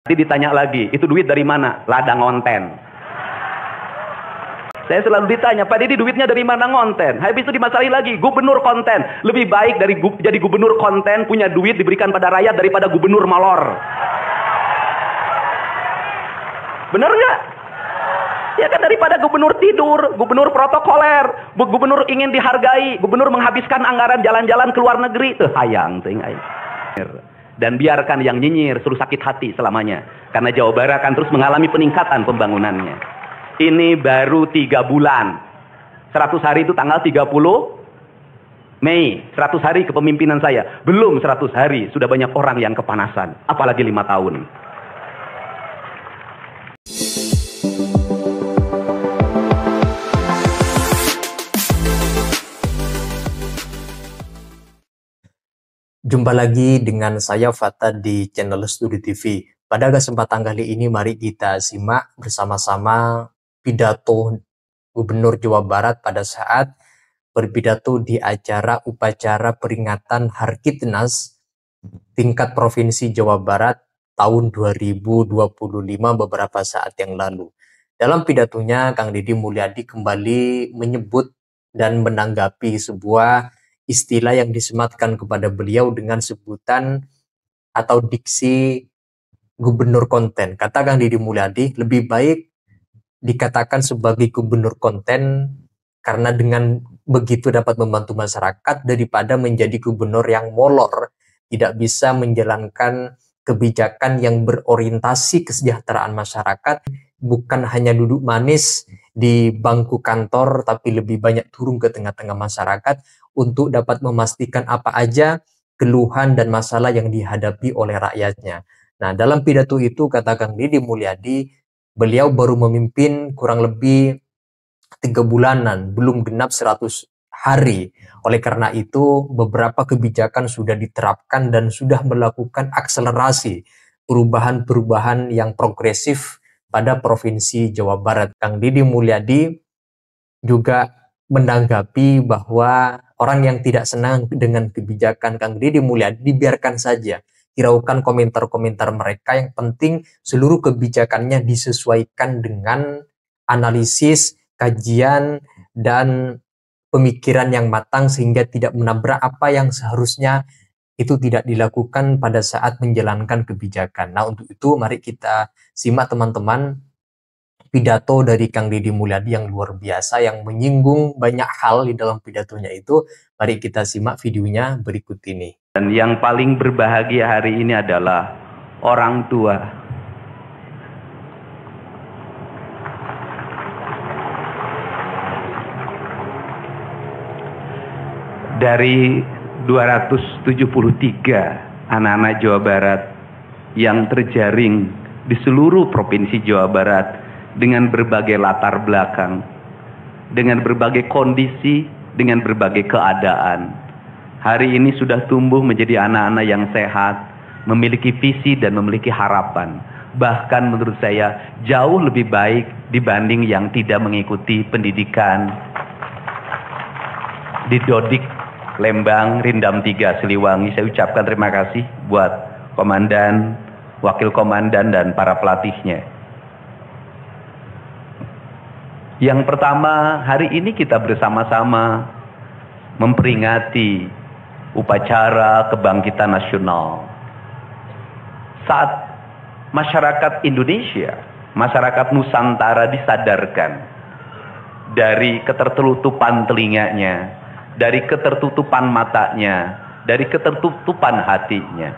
Nanti ditanya lagi, itu duit dari mana? Ladang ngonten. Saya selalu ditanya, Pak Didi duitnya dari mana? Ngonten. Habis itu dimasalahin lagi, gubernur konten. Lebih baik dari jadi gubernur konten, punya duit diberikan pada rakyat daripada gubernur molor. Bener nggak? Ya kan, daripada gubernur tidur, gubernur protokoler, gubernur ingin dihargai, gubernur menghabiskan anggaran jalan-jalan ke luar negeri. Tuh hayang, tuh hayang. Dan biarkan yang nyinyir suruh sakit hati selamanya. Karena Jawa Barat akan terus mengalami peningkatan pembangunannya. Ini baru 3 bulan. 100 hari itu tanggal 30 Mei. 100 hari kepemimpinan saya. Belum 100 hari, sudah banyak orang yang kepanasan. Apalagi 5 tahun. Jumpa lagi dengan saya Fata di channel Studi TV. Pada kesempatan kali ini mari kita simak bersama-sama pidato Gubernur Jawa Barat pada saat berpidato di acara upacara peringatan Harkitnas tingkat Provinsi Jawa Barat tahun 2025 beberapa saat yang lalu. Dalam pidatonya, Kang Deddy Mulyadi kembali menyebut dan menanggapi sebuah istilah yang disematkan kepada beliau dengan sebutan atau diksi gubernur konten. Kata Kang Deddy Mulyadi, lebih baik dikatakan sebagai gubernur konten karena dengan begitu dapat membantu masyarakat daripada menjadi gubernur yang molor, tidak bisa menjalankan kebijakan yang berorientasi kesejahteraan masyarakat, bukan hanya duduk manis di bangku kantor, tapi lebih banyak turun ke tengah-tengah masyarakat untuk dapat memastikan apa aja keluhan dan masalah yang dihadapi oleh rakyatnya. Nah, dalam pidato itu, kata Kang Deddy Mulyadi, beliau baru memimpin kurang lebih 3 bulanan, belum genap 100 hari. Oleh karena itu, beberapa kebijakan sudah diterapkan dan sudah melakukan akselerasi perubahan-perubahan yang progresif pada Provinsi Jawa Barat. Kang Deddy Mulyadi juga menanggapi bahwa orang yang tidak senang dengan kebijakan Kang Deddy Mulyadi dibiarkan saja, hiraukan komentar-komentar mereka. Yang penting seluruh kebijakannya disesuaikan dengan analisis, kajian, dan pemikiran yang matang sehingga tidak menabrak apa yang seharusnya itu tidak dilakukan pada saat menjalankan kebijakan. Nah, untuk itu mari kita simak teman-teman pidato dari Kang Deddy Mulyadi yang luar biasa, yang menyinggung banyak hal di dalam pidatonya itu. Mari kita simak videonya berikut ini. Dan yang paling berbahagia hari ini adalah orang tua. Dari 273 anak-anak Jawa Barat yang terjaring di seluruh provinsi Jawa Barat dengan berbagai latar belakang, dengan berbagai kondisi, dengan berbagai keadaan, hari ini sudah tumbuh menjadi anak-anak yang sehat, memiliki visi dan memiliki harapan. Bahkan menurut saya jauh lebih baik dibanding yang tidak mengikuti pendidikan di Dodik, Lembang, Rindam 3, Siliwangi. Saya ucapkan terima kasih buat komandan, wakil komandan, dan para pelatihnya. Yang pertama, hari ini kita bersama-sama memperingati upacara kebangkitan nasional. Saat masyarakat Indonesia, masyarakat Nusantara disadarkan dari ketertutupan telinganya, dari ketertutupan matanya, dari ketertutupan hatinya,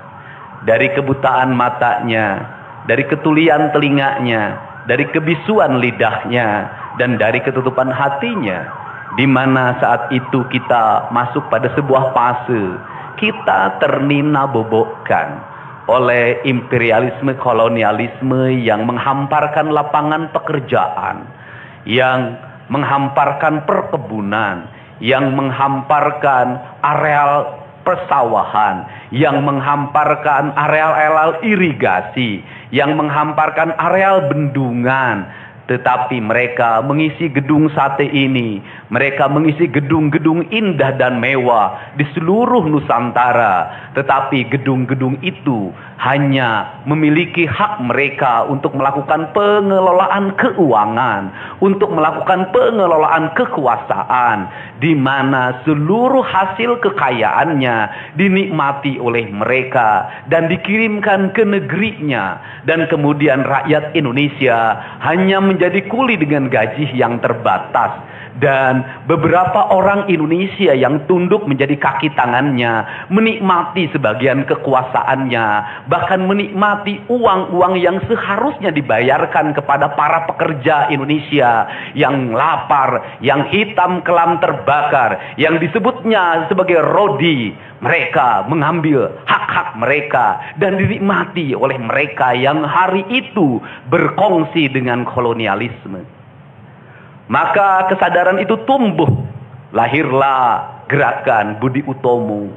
dari kebutaan matanya, dari ketulian telinganya, dari kebisuan lidahnya, dan dari ketutupan hatinya, di mana saat itu kita masuk pada sebuah fase kita ternina bobokkan oleh imperialisme kolonialisme yang menghamparkan lapangan pekerjaan, yang menghamparkan perkebunan, yang menghamparkan areal persawahan, yang menghamparkan areal-areal irigasi, yang menghamparkan areal bendungan. Tetapi mereka mengisi gedung sate ini, Mereka mengisi gedung-gedung indah dan mewah di seluruh Nusantara. Tetapi gedung-gedung itu hanya memiliki hak mereka untuk melakukan pengelolaan keuangan, untuk melakukan pengelolaan kekuasaan, di mana seluruh hasil kekayaannya dinikmati oleh mereka dan dikirimkan ke negerinya. Dan kemudian rakyat Indonesia hanya menjadi kuli dengan gaji yang terbatas. Dan beberapa orang Indonesia yang tunduk menjadi kaki tangannya, menikmati sebagian kekuasaannya, bahkan menikmati uang-uang yang seharusnya dibayarkan kepada para pekerja Indonesia yang lapar, yang hitam kelam terbakar, yang disebutnya sebagai rodi. Mereka mengambil hak-hak mereka dan dinikmati oleh mereka yang hari itu berkongsi dengan kolonialisme. Maka kesadaran itu tumbuh. Lahirlah gerakan Budi Utomo.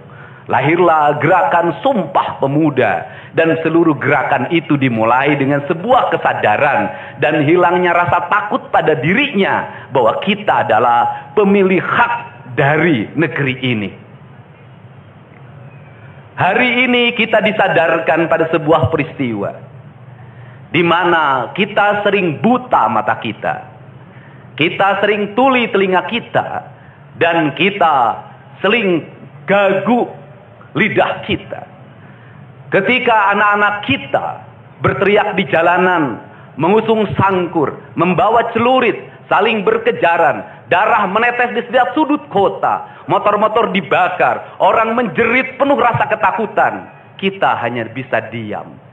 Lahirlah gerakan Sumpah Pemuda. Dan seluruh gerakan itu dimulai dengan sebuah kesadaran dan hilangnya rasa takut pada dirinya bahwa kita adalah pemilik hak dari negeri ini. Hari ini kita disadarkan pada sebuah peristiwa di mana kita sering buta mata kita. Kita sering tuli telinga kita, dan kita sering gagu lidah kita. Ketika anak-anak kita berteriak di jalanan, mengusung sangkur, membawa celurit, saling berkejaran, darah menetes di setiap sudut kota, motor-motor dibakar, orang menjerit penuh rasa ketakutan, kita hanya bisa diam.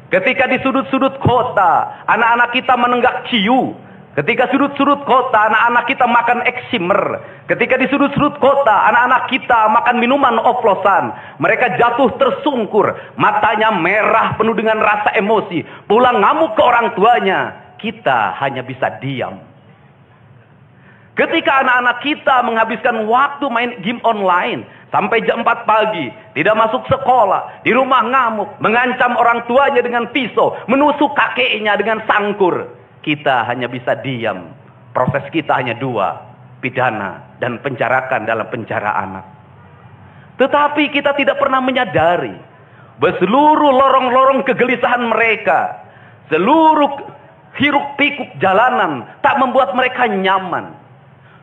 Ketika di sudut-sudut kota, anak-anak kita menenggak ciu. Ketika sudut-sudut kota, anak-anak kita makan eksimer. Ketika di sudut-sudut kota, anak-anak kita makan minuman oplosan. Mereka jatuh tersungkur, matanya merah penuh dengan rasa emosi, pulang ngamuk ke orang tuanya. Kita hanya bisa diam. Ketika anak-anak kita menghabiskan waktu main game online sampai jam 4 pagi, tidak masuk sekolah, di rumah ngamuk, mengancam orang tuanya dengan pisau, menusuk kakeknya dengan sangkur, kita hanya bisa diam. Proses kita hanya dua, pidana dan penjarakan dalam penjara anak. Tetapi kita tidak pernah menyadari bahwa seluruh lorong-lorong kegelisahan mereka, seluruh hiruk pikuk jalanan tak membuat mereka nyaman.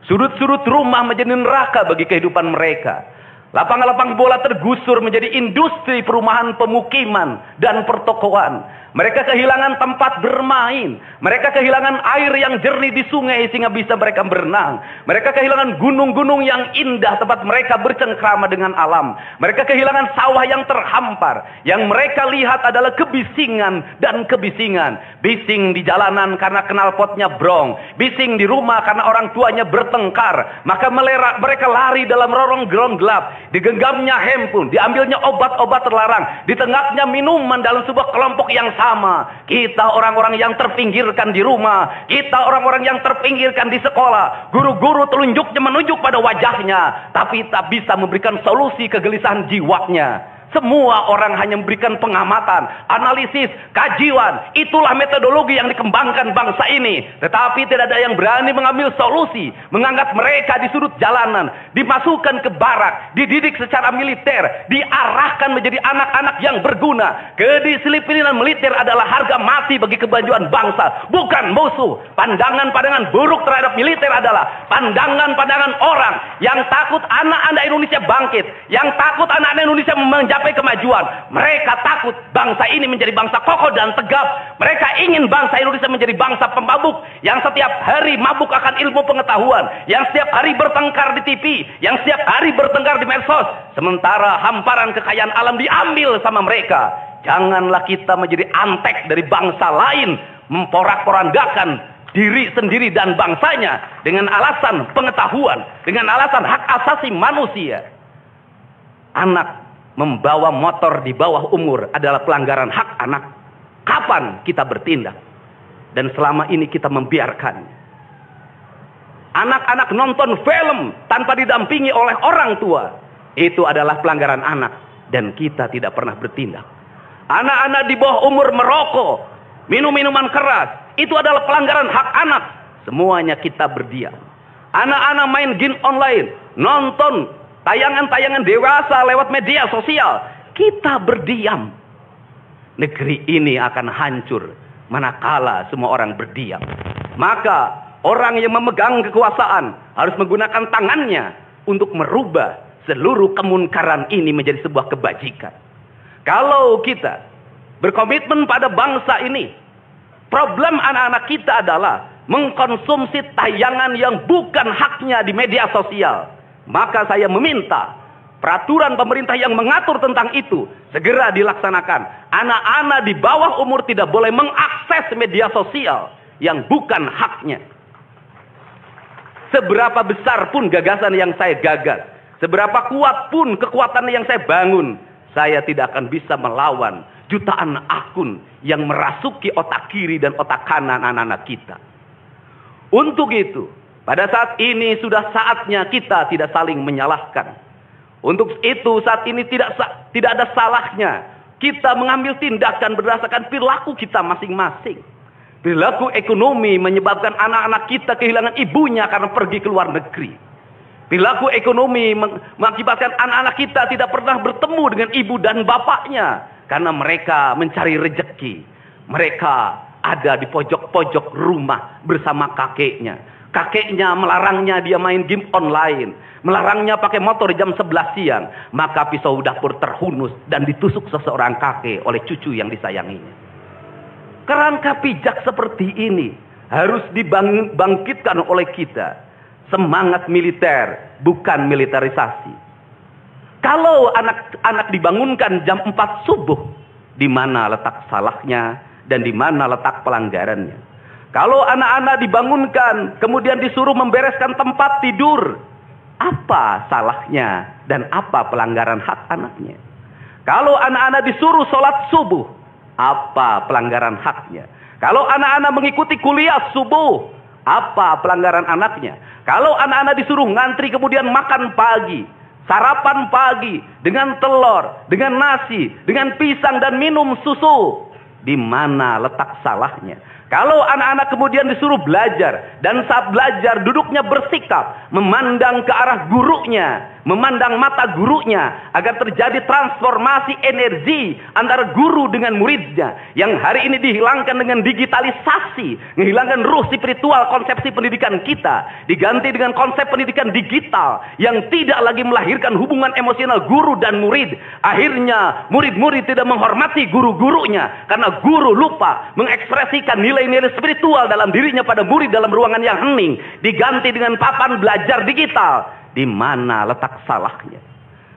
Sudut-sudut rumah menjadi neraka bagi kehidupan mereka. Lapang-lapang bola tergusur menjadi industri perumahan pemukiman dan pertokoan. Mereka kehilangan tempat bermain. Mereka kehilangan air yang jernih di sungai sehingga bisa mereka berenang. Mereka kehilangan gunung-gunung yang indah tempat mereka bercengkrama dengan alam. Mereka kehilangan sawah yang terhampar. Yang mereka lihat adalah kebisingan dan kebisingan. Bising di jalanan karena knalpotnya brong. Bising di rumah karena orang tuanya bertengkar. Maka mereka lari dalam rorong-gerong gelap. Digenggamnya handphone, diambilnya obat-obat terlarang, ditenggaknya minuman dalam sebuah kelompok yang sama. Kita orang-orang yang terpinggirkan di rumah, kita orang-orang yang terpinggirkan di sekolah. Guru-guru telunjuknya menunjuk pada wajahnya, tapi tak bisa memberikan solusi kegelisahan jiwanya. Semua orang hanya memberikan pengamatan, analisis, kajian. Itulah metodologi yang dikembangkan bangsa ini. Tetapi tidak ada yang berani mengambil solusi. Mengangkat mereka di sudut jalanan, dimasukkan ke barak, dididik secara militer, diarahkan menjadi anak-anak yang berguna. Kedisiplinan militer adalah harga mati bagi kemajuan bangsa, bukan musuh. Pandangan-pandangan buruk terhadap militer adalah pandangan-pandangan orang yang takut anak-anak Indonesia bangkit, yang takut anak-anak Indonesia mencapai kemajuan. Mereka takut bangsa ini menjadi bangsa kokoh dan tegap. Mereka ingin bangsa Indonesia menjadi bangsa pemabuk yang setiap hari mabuk akan ilmu pengetahuan, yang setiap hari bertengkar di TV, yang setiap hari bertengkar di medsos, sementara hamparan kekayaan alam diambil sama mereka. Janganlah kita menjadi antek dari bangsa lain, memporak-porandakan diri sendiri dan bangsanya dengan alasan pengetahuan, dengan alasan hak asasi manusia. Anak membawa motor di bawah umur adalah pelanggaran hak anak. Kapan kita bertindak? Dan selama ini kita membiarkan anak-anak nonton film tanpa didampingi oleh orang tua. Itu adalah pelanggaran anak. Dan kita tidak pernah bertindak. Anak-anak di bawah umur merokok, minum minuman keras, itu adalah pelanggaran hak anak. semuanya kita berdiam. Anak-anak main game online, nonton tayangan-tayangan dewasa lewat media sosial, kita berdiam. Negeri ini akan hancur manakala semua orang berdiam. Maka orang yang memegang kekuasaan harus menggunakan tangannya untuk merubah seluruh kemunkaran ini menjadi sebuah kebajikan. Kalau kita berkomitmen pada bangsa ini, problem anak-anak kita adalah mengkonsumsi tayangan yang bukan haknya di media sosial. Maka saya meminta peraturan pemerintah yang mengatur tentang itu segera dilaksanakan. Anak-anak di bawah umur tidak boleh mengakses media sosial yang bukan haknya. Seberapa besar pun gagasan yang saya gagas, seberapa kuat pun kekuatan yang saya bangun, saya tidak akan bisa melawan jutaan akun yang merasuki otak kiri dan otak kanan anak-anak kita. Untuk itu, pada saat ini sudah saatnya kita tidak saling menyalahkan. Untuk itu saat ini tidak ada salahnya kita mengambil tindakan berdasarkan perilaku kita masing-masing. Perilaku ekonomi menyebabkan anak-anak kita kehilangan ibunya karena pergi ke luar negeri. Perilaku ekonomi mengakibatkan anak-anak kita tidak pernah bertemu dengan ibu dan bapaknya karena mereka mencari rejeki. Mereka ada di pojok-pojok rumah bersama kakeknya. Kakeknya melarangnya dia main game online, melarangnya pakai motor jam 11 siang. Maka pisau dapur terhunus dan ditusuk seseorang kakek oleh cucu yang disayanginya. Kerangka pijak seperti ini harus dibangkitkan oleh kita. Semangat militer, bukan militerisasi. Kalau anak-anak dibangunkan jam 4 subuh, di mana letak salahnya dan di mana letak pelanggarannya? Kalau anak-anak dibangunkan, kemudian disuruh membereskan tempat tidur, apa salahnya dan apa pelanggaran hak anaknya? Kalau anak-anak disuruh sholat subuh, apa pelanggaran haknya? Kalau anak-anak mengikuti kuliah subuh, apa pelanggaran anaknya? Kalau anak-anak disuruh ngantri kemudian makan pagi, sarapan pagi dengan telur, dengan nasi, dengan pisang dan minum susu, di mana letak salahnya? Kalau anak-anak kemudian disuruh belajar, dan saat belajar duduknya bersikap, memandang ke arah gurunya, memandang mata gurunya, agar terjadi transformasi energi antara guru dengan muridnya, yang hari ini dihilangkan dengan digitalisasi, menghilangkan ruh spiritual konsepsi pendidikan kita, diganti dengan konsep pendidikan digital, yang tidak lagi melahirkan hubungan emosional guru dan murid. Akhirnya murid-murid tidak menghormati guru-gurunya, karena guru lupa mengekspresikan nilai-nilai spiritual dalam dirinya pada murid dalam ruangan yang hening, diganti dengan papan belajar digital. Di mana letak salahnya?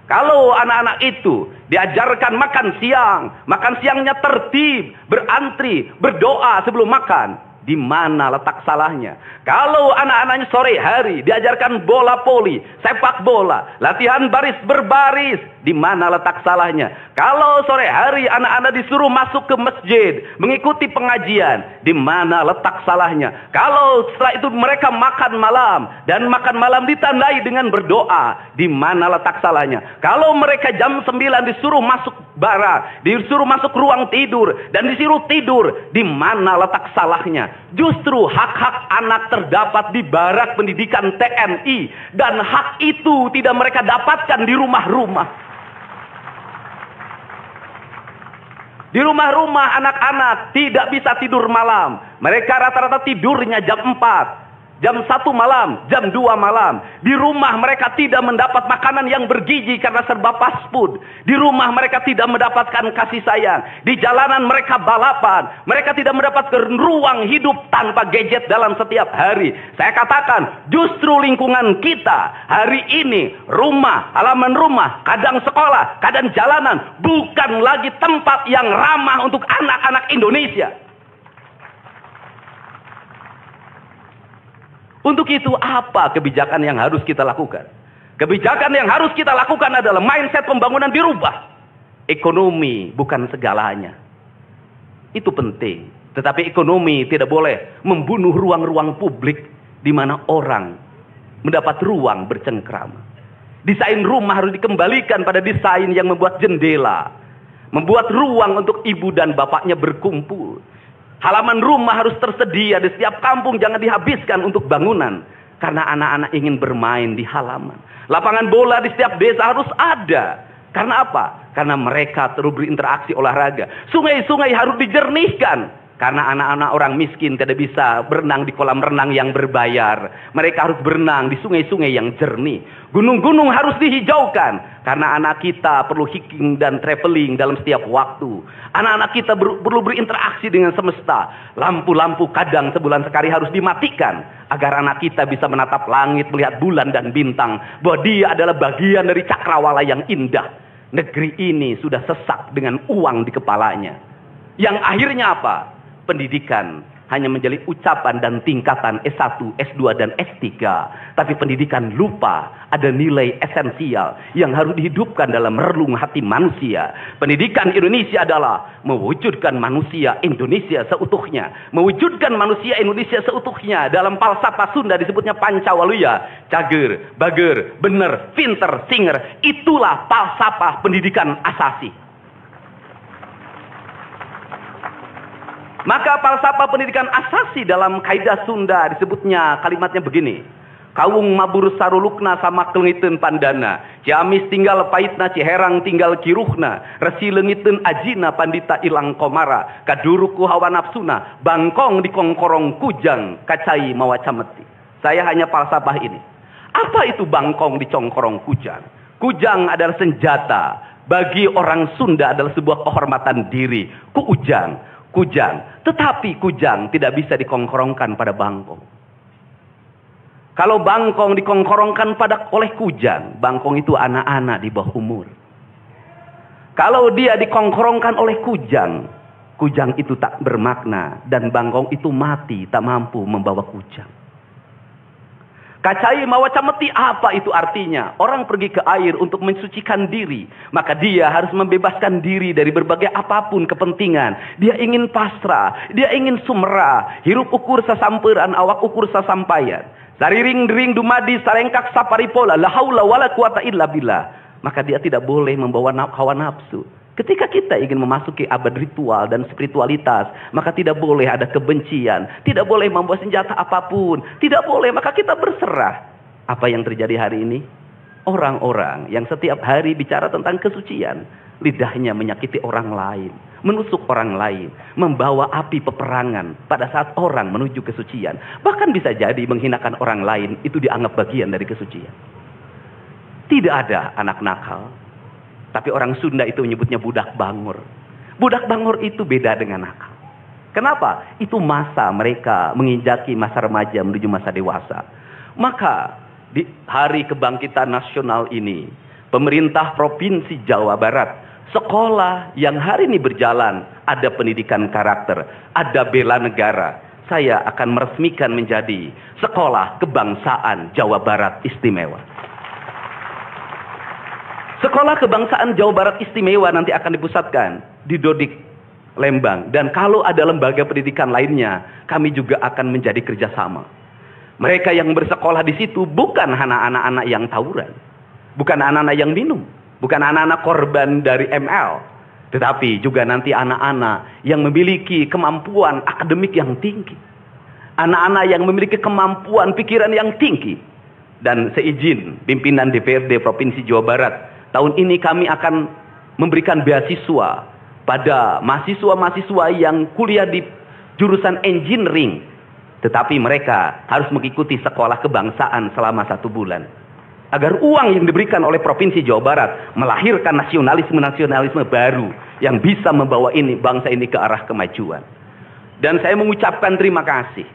Kalau anak-anak itu diajarkan makan siangnya tertib, berantri, berdoa sebelum makan, di mana letak salahnya? Kalau anak-anaknya sore hari diajarkan bola voli, sepak bola, latihan baris berbaris, di mana letak salahnya? Kalau sore hari anak-anak disuruh masuk ke masjid, mengikuti pengajian, di mana letak salahnya? Kalau setelah itu mereka makan malam, dan makan malam ditandai dengan berdoa, di mana letak salahnya? Kalau mereka jam 9 disuruh masuk barak, disuruh masuk ruang tidur, dan disuruh tidur, di mana letak salahnya? Justru hak-hak anak terdapat di barak pendidikan TNI, dan hak itu tidak mereka dapatkan di rumah-rumah. Di rumah-rumah anak-anak tidak bisa tidur malam. Mereka rata-rata tidurnya jam 4. Jam 1 malam, jam 2 malam. Di rumah mereka tidak mendapat makanan yang bergizi karena serba fast food. Di rumah mereka tidak mendapatkan kasih sayang. Di jalanan mereka balapan. Mereka tidak mendapatkan ruang hidup tanpa gadget dalam setiap hari. Saya katakan, justru lingkungan kita hari ini, rumah, halaman rumah, kadang sekolah, kadang jalanan, bukan lagi tempat yang ramah untuk anak-anak Indonesia. Untuk itu apa kebijakan yang harus kita lakukan? Kebijakan yang harus kita lakukan adalah mindset pembangunan dirubah. Ekonomi bukan segalanya. Itu penting. Tetapi ekonomi tidak boleh membunuh ruang-ruang publik di mana orang mendapat ruang bercengkrama. Desain rumah harus dikembalikan pada desain yang membuat jendela, membuat ruang untuk ibu dan bapaknya berkumpul. Halaman rumah harus tersedia di setiap kampung, jangan dihabiskan untuk bangunan. Karena anak-anak ingin bermain di halaman. Lapangan bola di setiap desa harus ada. Karena apa? Karena mereka terus berinteraksi olahraga. Sungai-sungai harus dijernihkan. Karena anak-anak orang miskin tidak bisa berenang di kolam renang yang berbayar. Mereka harus berenang di sungai-sungai yang jernih. Gunung-gunung harus dihijaukan. Karena anak kita perlu hiking dan traveling dalam setiap waktu. Anak-anak kita perlu berinteraksi dengan semesta. Lampu-lampu kadang sebulan sekali harus dimatikan. Agar anak kita bisa menatap langit, melihat bulan dan bintang. Bahwa dia adalah bagian dari cakrawala yang indah. Negeri ini sudah sesak dengan uang di kepalanya. Yang akhirnya apa? Pendidikan hanya menjadi ucapan dan tingkatan S1, S2 dan S3. Tapi pendidikan lupa ada nilai esensial yang harus dihidupkan dalam relung hati manusia. Pendidikan Indonesia adalah mewujudkan manusia Indonesia seutuhnya. Mewujudkan manusia Indonesia seutuhnya. Dalam falsafah Sunda disebutnya Pancawaluya. Cager, bager, bener, pinter, singer. Itulah falsafah pendidikan asasi. Maka falsafah pendidikan asasi dalam kaidah Sunda disebutnya kalimatnya begini. Kawung mabur sarulukna sama kelengiten pandana. Ciamis tinggal pahitna, Ciherang tinggal kiruhna. Resi lengiten ajina pandita ilang komara. Kaduruku hawa nafsuna. Bangkong di kongkorong kujang. Kacai mawacameti. Saya hanya falsafah ini. Apa itu bangkong di kongkorong kujang? Kujang adalah senjata. Bagi orang Sunda adalah sebuah kehormatan diri. Kujang. Tetapi kujang tidak bisa dikongkorongkan pada bangkong. Kalau bangkong dikongkorongkan oleh kujang, bangkong itu anak-anak di bawah umur. Kalau dia dikongkorongkan oleh kujang, kujang itu tak bermakna dan bangkong itu mati, tak mampu membawa kujang. Kacai mawacameti, apa itu artinya? Orang pergi ke air untuk mensucikan diri. Maka dia harus membebaskan diri dari berbagai apapun kepentingan. Dia ingin pasrah. Dia ingin sumera. Hirup ukur sasamperan, awak ukur sasampayan. Sariring-dering dumadi sarengkak saparipola. La haula wala quwata illa billah. Maka dia tidak boleh membawa hawa nafsu. Ketika kita ingin memasuki abad ritual dan spiritualitas, maka tidak boleh ada kebencian, tidak boleh membawa senjata apapun, tidak boleh, maka kita berserah. Apa yang terjadi hari ini? Orang-orang yang setiap hari bicara tentang kesucian, lidahnya menyakiti orang lain, menusuk orang lain, membawa api peperangan pada saat orang menuju kesucian. Bahkan bisa jadi menghinakan orang lain, itu dianggap bagian dari kesucian. Tidak ada anak nakal. Tapi orang Sunda itu menyebutnya budak bangor. Budak bangor itu beda dengan nakal. Kenapa? Itu masa mereka menginjaki masa remaja menuju masa dewasa. Maka di hari kebangkitan nasional ini, pemerintah Provinsi Jawa Barat, sekolah yang hari ini berjalan, ada pendidikan karakter, ada bela negara. Saya akan meresmikan menjadi Sekolah Kebangsaan Jawa Barat Istimewa. Sekolah Kebangsaan Jawa Barat Istimewa nanti akan dipusatkan di Dodik, Lembang. Dan kalau ada lembaga pendidikan lainnya, kami juga akan menjadi kerjasama. Mereka yang bersekolah di situ bukan anak-anak yang tawuran. Bukan anak-anak yang minum. Bukan anak-anak korban dari ML. Tetapi juga nanti anak-anak yang memiliki kemampuan akademik yang tinggi. Anak-anak yang memiliki kemampuan pikiran yang tinggi. Dan seizin pimpinan DPRD Provinsi Jawa Barat, tahun ini kami akan memberikan beasiswa pada mahasiswa-mahasiswa yang kuliah di jurusan engineering. Tetapi mereka harus mengikuti sekolah kebangsaan selama 1 bulan. Agar uang yang diberikan oleh Provinsi Jawa Barat melahirkan nasionalisme-nasionalisme baru yang bisa membawa bangsa ini ke arah kemajuan. Dan saya mengucapkan terima kasih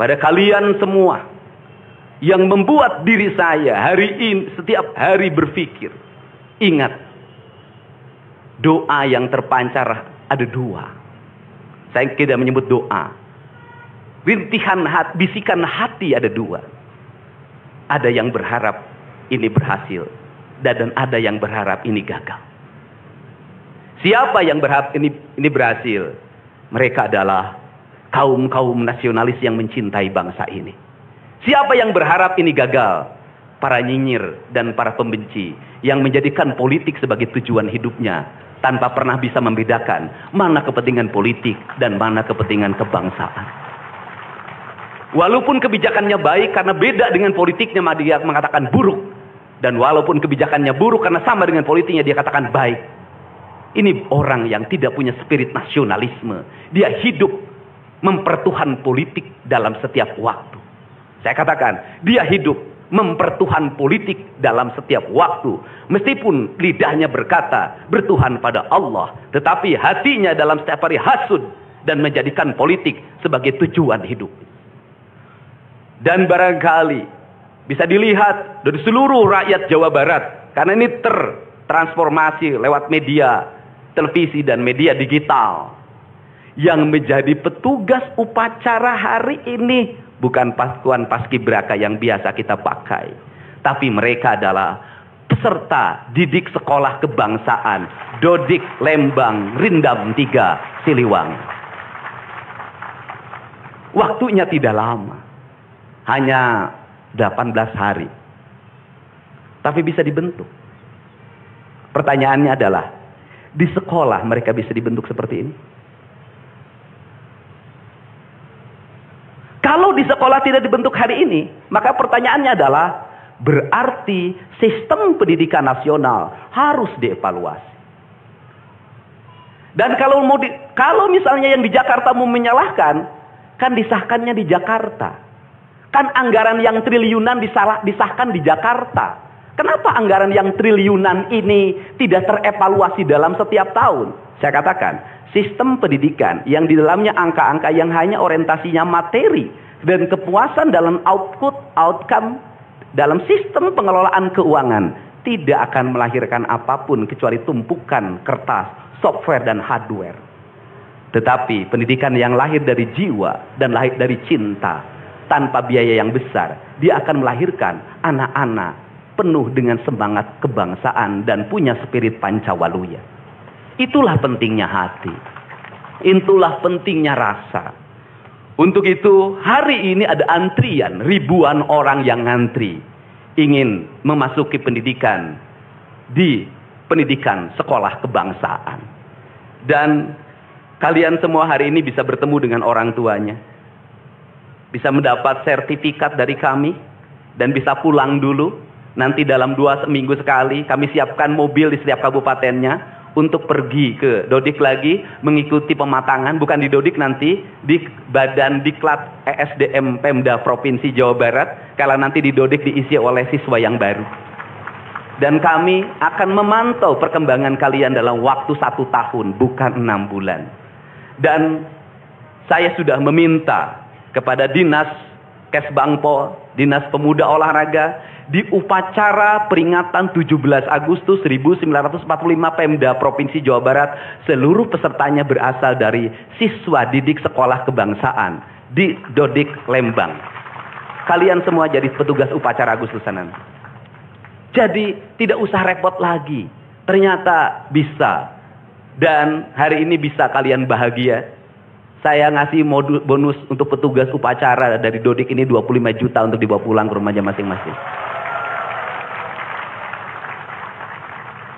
pada kalian semua yang membuat diri saya hari ini setiap hari berpikir. Ingat, doa yang terpancar ada 2. Saya tidak menyebut doa. Rintihan hati, bisikan hati ada 2. Ada yang berharap ini berhasil, dan ada yang berharap ini gagal. Siapa yang berharap ini berhasil? Mereka adalah kaum-kaum nasionalis yang mencintai bangsa ini. Siapa yang berharap ini gagal? Para nyinyir dan para pembenci yang menjadikan politik sebagai tujuan hidupnya. tanpa pernah bisa membedakan mana kepentingan politik dan mana kepentingan kebangsaan. Walaupun kebijakannya baik karena beda dengan politiknya, dia mengatakan buruk. Dan walaupun kebijakannya buruk karena sama dengan politiknya, dia katakan baik. Ini orang yang tidak punya spirit nasionalisme. Dia hidup mempertuhan politik dalam setiap waktu. Saya katakan, dia hidup mempertuhan politik dalam setiap waktu. Meskipun lidahnya berkata bertuhan pada Allah, tetapi hatinya dalam setiap hari hasud dan menjadikan politik sebagai tujuan hidup. Dan barangkali bisa dilihat dari seluruh rakyat Jawa Barat, karena ini tertransformasi lewat media televisi dan media digital. Yang menjadi petugas upacara hari ini bukan pasukan paskibraka yang biasa kita pakai, tapi mereka adalah peserta didik sekolah kebangsaan Dodik Lembang Rindam 3 Siliwangi. Waktunya tidak lama, hanya 18 hari, tapi bisa dibentuk. Pertanyaannya adalah, di sekolah mereka bisa dibentuk seperti ini? Kalau di sekolah tidak dibentuk hari ini, maka pertanyaannya adalah, berarti sistem pendidikan nasional harus dievaluasi. Dan kalau misalnya yang di Jakarta mau menyalahkan, kan disahkannya di Jakarta. Kan anggaran yang triliunan disahkan di Jakarta. Kenapa anggaran yang triliunan ini tidak terevaluasi dalam setiap tahun? Saya katakan, sistem pendidikan yang di dalamnya angka-angka yang hanya orientasinya materi dan kepuasan dalam outcome dalam sistem pengelolaan keuangan tidak akan melahirkan apapun kecuali tumpukan kertas, software dan hardware. Tetapi pendidikan yang lahir dari jiwa dan lahir dari cinta tanpa biaya yang besar, dia akan melahirkan anak-anak penuh dengan semangat kebangsaan dan punya spirit Pancawaluya. Itulah pentingnya hati. Itulah pentingnya rasa. Untuk itu hari ini ada antrian, ribuan orang yang ngantri ingin memasuki pendidikan di pendidikan sekolah kebangsaan. Dan kalian semua hari ini bisa bertemu dengan orang tuanya. Bisa mendapat sertifikat dari kami dan bisa pulang dulu. Nanti dalam 2 minggu sekali kami siapkan mobil di setiap kabupatennya untuk pergi ke Dodik lagi mengikuti pematangan, bukan di Dodik nanti, di Badan Diklat ESDM Pemda Provinsi Jawa Barat, kalau nanti di Dodik diisi oleh siswa yang baru. Dan kami akan memantau perkembangan kalian dalam waktu 1 tahun, bukan 6 bulan. Dan saya sudah meminta kepada Dinas Kesbangpol, Dinas Pemuda Olahraga, di upacara peringatan 17 Agustus 1945 Pemda Provinsi Jawa Barat, seluruh pesertanya berasal dari siswa didik sekolah kebangsaan di Dodik Lembang. Kalian semua jadi petugas upacara Agustusanan. Jadi tidak usah repot lagi. Ternyata bisa. Dan hari ini bisa kalian bahagia. Saya ngasih bonus untuk petugas upacara dari Dodik ini 25 juta untuk dibawa pulang ke rumahnya masing-masing.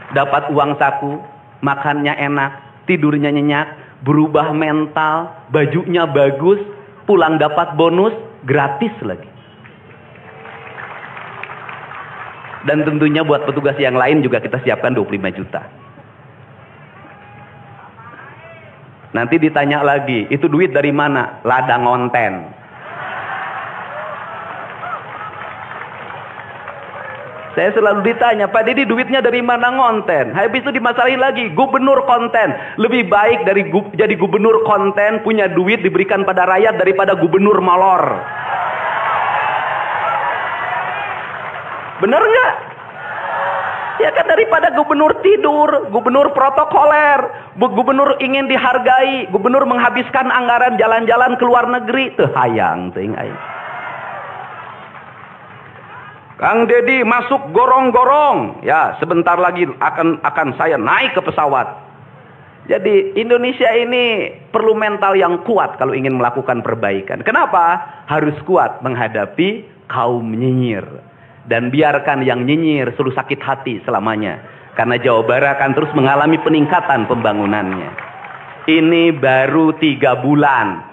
Dapat uang saku, makannya enak, tidurnya nyenyak, berubah mental, bajunya bagus, pulang dapat bonus, gratis lagi. Dan tentunya buat petugas yang lain juga kita siapkan 25 juta. Nanti ditanya lagi, itu duit dari mana? Ladang ngonten. Saya selalu ditanya, Pak Didi duitnya dari mana ngonten? Habis itu dimasalahin lagi, gubernur konten. Lebih baik dari jadi gubernur konten, punya duit diberikan pada rakyat daripada gubernur molor. Bener nggak? Ya kan, daripada gubernur tidur, gubernur protokoler, gubernur ingin dihargai, gubernur menghabiskan anggaran jalan-jalan ke luar negeri, teu hayang teuing aing. Kang Dedi masuk gorong-gorong, ya sebentar lagi akan saya naik ke pesawat. Jadi Indonesia ini perlu mental yang kuat kalau ingin melakukan perbaikan. Kenapa? Harus kuat menghadapi kaum nyinyir. Dan biarkan yang nyinyir selalu sakit hati selamanya. Karena Jawa Barat akan terus mengalami peningkatan pembangunannya. Ini baru 3 bulan.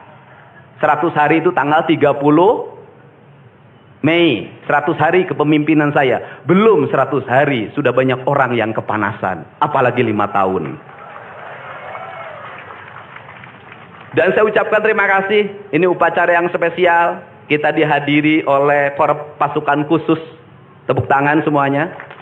100 hari itu tanggal 30 Mei. 100 hari kepemimpinan saya. Belum 100 hari sudah banyak orang yang kepanasan. Apalagi 5 tahun. Dan saya ucapkan terima kasih. Ini upacara yang spesial. Kita dihadiri oleh Korps Pasukan Khusus. Tepuk tangan semuanya.